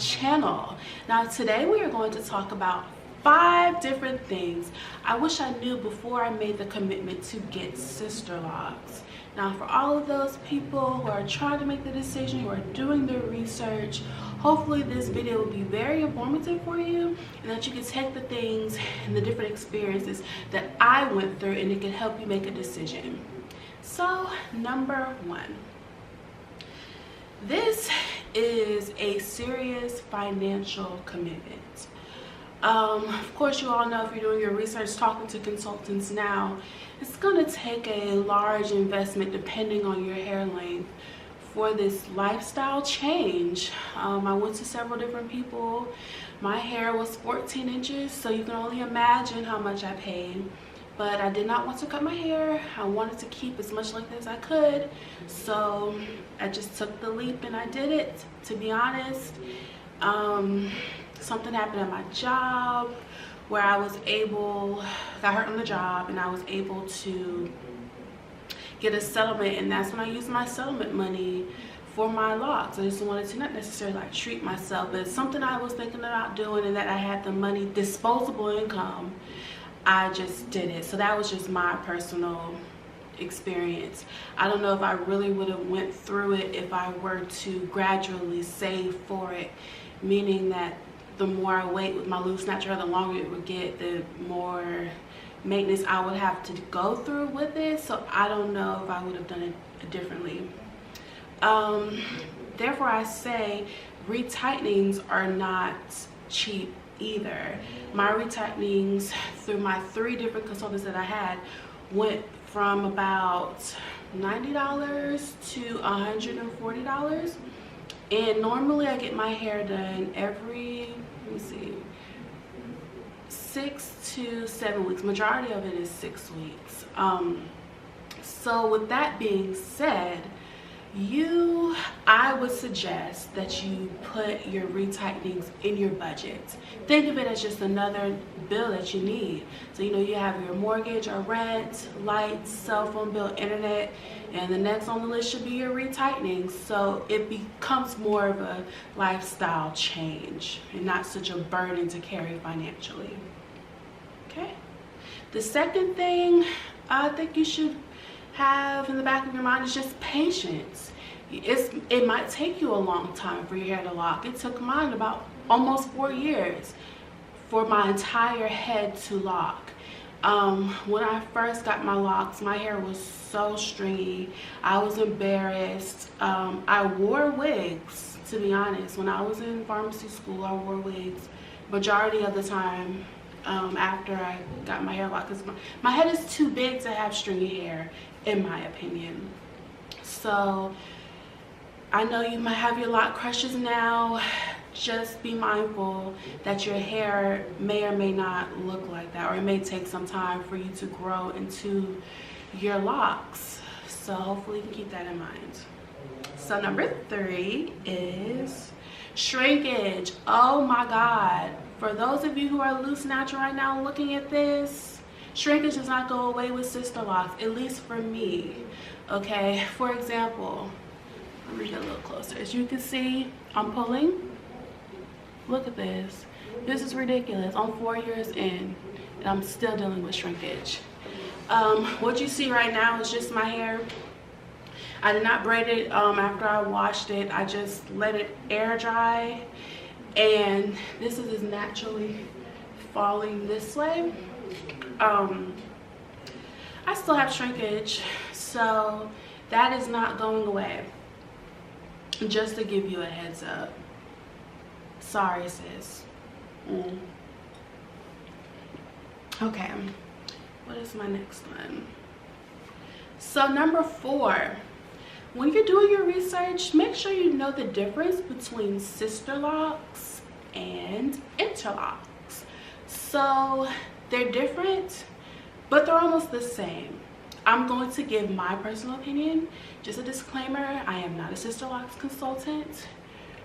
channel. Now today we are going to talk about 5 different things I wish I knew before I made the commitment to get Sisterlocks. Now for all of those people who are trying to make the decision, who are doing their research, hopefully this video will be very informative for you and that you can take the things and the different experiences that I went through and it can help you make a decision. So number 1. This is a serious financial commitment. Of course, you all know if you're doing your research, talking to consultants now, it's going to take a large investment depending on your hair length for this lifestyle change. I went to several different people. My hair was 14 inches, so you can only imagine how much I paid. But I did not want to cut my hair. I wanted to keep as much length as I could. So I just took the leap and I did it. To be honest, something happened at my job where I got hurt on the job and I was able to get a settlement, and that's when I used my settlement money for my locks. I just wanted to not necessarily like treat myself, but it's something I was thinking about doing, and that I had the money, disposable income, I just did it. So that was just my personal experience. I don't know if I really would have went through it if I were to gradually save for it, meaning that the more I wait with my loose snatch hair, the longer it would get, the more maintenance I would have to go through with it. So I don't know if I would have done it differently. Therefore I say retightenings are not cheap either. My retightenings through my 3 different consultants that I had went from about $90 to $140, and normally I get my hair done every, let me see, 6 to 7 weeks. Majority of it is 6 weeks. So with that being said, I would suggest that you put your retightenings in your budget. Think of it as just another bill that you need. So you have your mortgage or rent, lights, cell phone bill, internet, and the next on the list should be your retightenings. So it becomes more of a lifestyle change and not such a burden to carry financially. Okay. The second thing I think you should have in the back of your mind is just patience. It might take you a long time for your hair to lock. It took mine about almost 4 years for my entire head to lock. When I first got my locks, my hair was so stringy. I was embarrassed. I wore wigs, to be honest. When I was in pharmacy school, I wore wigs majority of the time. After I got my hair locked, because my head is too big to have stringy hair, in my opinion. So I know you might have your lock crushes now. Just be mindful that your hair may or may not look like that, or it may take some time for you to grow into your locks. So hopefully you can keep that in mind. So number 3 is shrinkage. Oh my God. For those of you who are loose natural right now looking at this, shrinkage does not go away with Sisterlocks, at least for me. Okay, for example, let me get a little closer. As you can see, I'm pulling. Look at this. This is ridiculous. I'm 4 years in and I'm still dealing with shrinkage. What you see right now is just my hair. I did not braid it after I washed it. I just let it air dry. And this is naturally falling this way. I still have shrinkage, so that is not going away. Just to give you a heads up. Sorry, sis. Okay, what is my next one? So number 4. When you're doing your research, make sure you know the difference between Sisterlocks and Interlocks. So they're different, but they're almost the same. I'm going to give my personal opinion. Just a disclaimer, I am not a Sisterlocks consultant,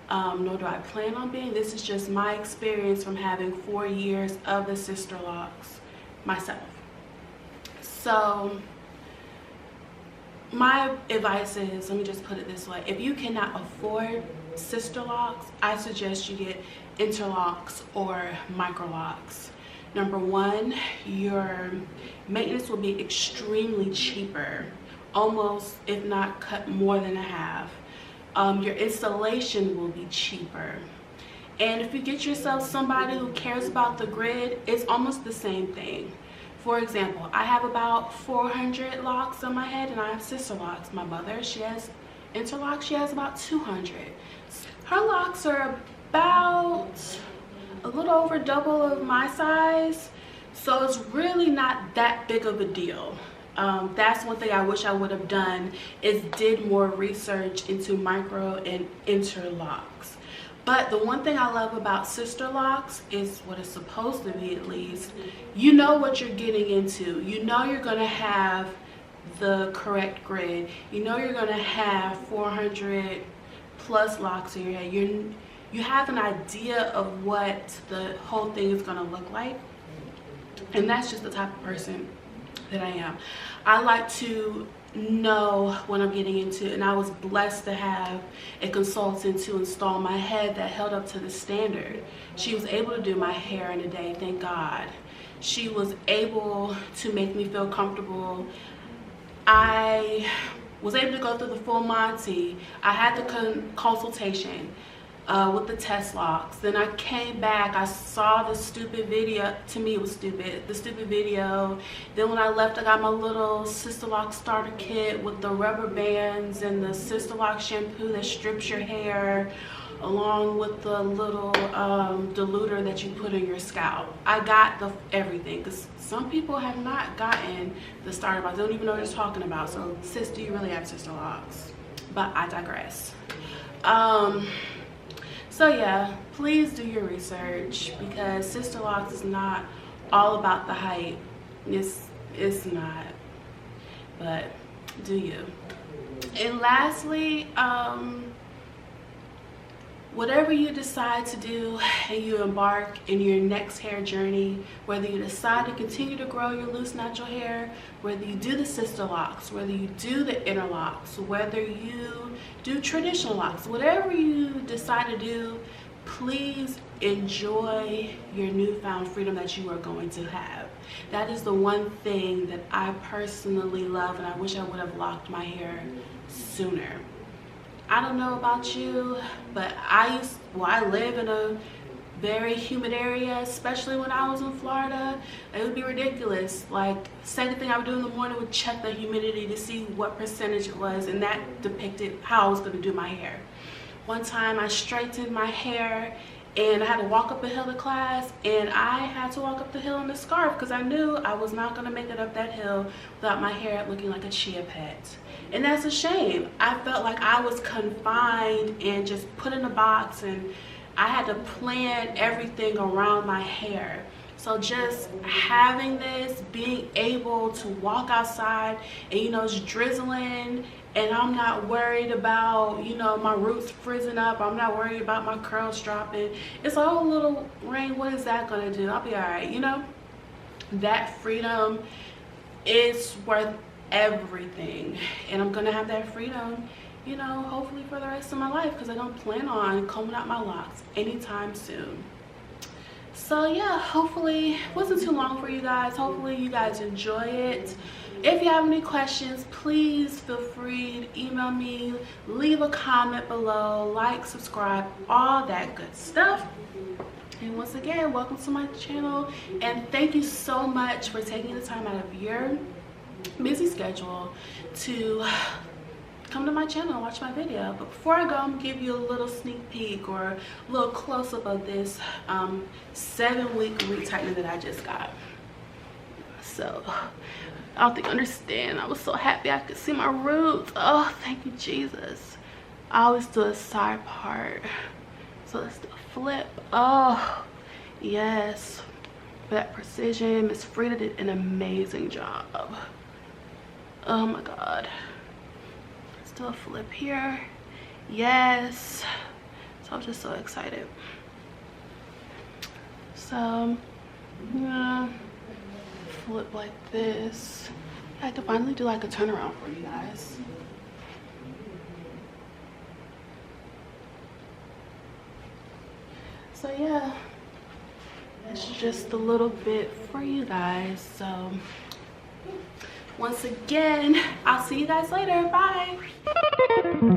nor do I plan on being. This is just my experience from having 4 years of the Sisterlocks myself. So my advice is, let me just put it this way, if you cannot afford Sisterlocks, I suggest you get Interlocks or Microlocks. Number one, your maintenance will be extremely cheaper, almost if not cut more than a half. Your installation will be cheaper. And if you get yourself somebody who cares about the grid, it's almost the same thing. For example, I have about 400 locks on my head, and I have Sisterlocks. My mother, she has Interlocks, she has about 200. Her locks are about a little over double of my size, so it's really not that big of a deal. That's one thing I wish I would have done, is did more research into micro and interlocks. But the one thing I love about Sisterlocks is what it's supposed to be, at least. You know what you're getting into. You know you're going to have the correct grid. You know you're going to have 400 plus locks in your head. You have an idea of what the whole thing is going to look like. And that's just the type of person that I am. I like to know what I'm getting into, and I was blessed to have a consultant to install my head that held up to the standard. She was able to do my hair in a day, thank God. She was able to make me feel comfortable. I was able to go through the full Monty. I had the consultation with the test locks. Then I came back, I saw the stupid video. To me it was stupid, the stupid video. Then when I left, I got my little Sisterlocks starter kit with the rubber bands and the Sisterlocks shampoo that strips your hair, along with the little diluter that you put in your scalp. I got everything, because some people have not gotten the starter box. They don't even know what they're talking about. So sis, do you really have Sisterlocks? But I digress. So yeah, please do your research, because Sisterlocks is not all about the hype. It's not, but do you. And lastly, whatever you decide to do and you embark in your next hair journey, whether you decide to continue to grow your loose natural hair, whether you do the Sisterlocks, whether you do the interlocks, whether you do traditional locks, whatever you decide to do, please enjoy your newfound freedom that you are going to have. That is the one thing that I personally love, and I wish I would have locked my hair sooner. I don't know about you, but I live in a very humid area, especially when I was in Florida. It would be ridiculous. Like, second thing I would do in the morning would check the humidity to see what percentage it was, and that depicted how I was going to do my hair. One time I straightened my hair and I had to walk up a hill to class, and I had to walk up the hill in a scarf because I knew I was not going to make it up that hill without my hair looking like a chia pet. And that's a shame. I felt like I was confined and just put in a box, and I had to plan everything around my hair. So just having this, being able to walk outside and, you know, it's drizzling, and I'm not worried about, you know, my roots frizzing up. I'm not worried about my curls dropping. It's like, oh, little rain, what is that gonna do? I'll be all right, you know? That freedom is worth everything, and I'm gonna have that freedom, you know, hopefully for the rest of my life, because I don't plan on combing out my locks anytime soon. So yeah, hopefully it wasn't too long for you guys. Hopefully you guys enjoy it. If you have any questions, please feel free to email me, leave a comment below, like, subscribe, all that good stuff. And once again, welcome to my channel, and thank you so much for taking the time out of your busy schedule to come to my channel and watch my video. But before I go, I'm gonna give you a little sneak peek or a little close-up of this 7-week retightening that I just got. So I don't think you understand. I was so happy I could see my roots. Oh, thank you, Jesus. I always do a side part, so let's do a flip. Oh yes, for that precision. Miss Frida did an amazing job. Oh my God. Let's do a flip here. Yes. So I'm just so excited. So I'm gonna flip like this. I could finally do like a turnaround for you guys. So yeah, it's just a little bit for you guys. So once again, I'll see you guys later. Bye.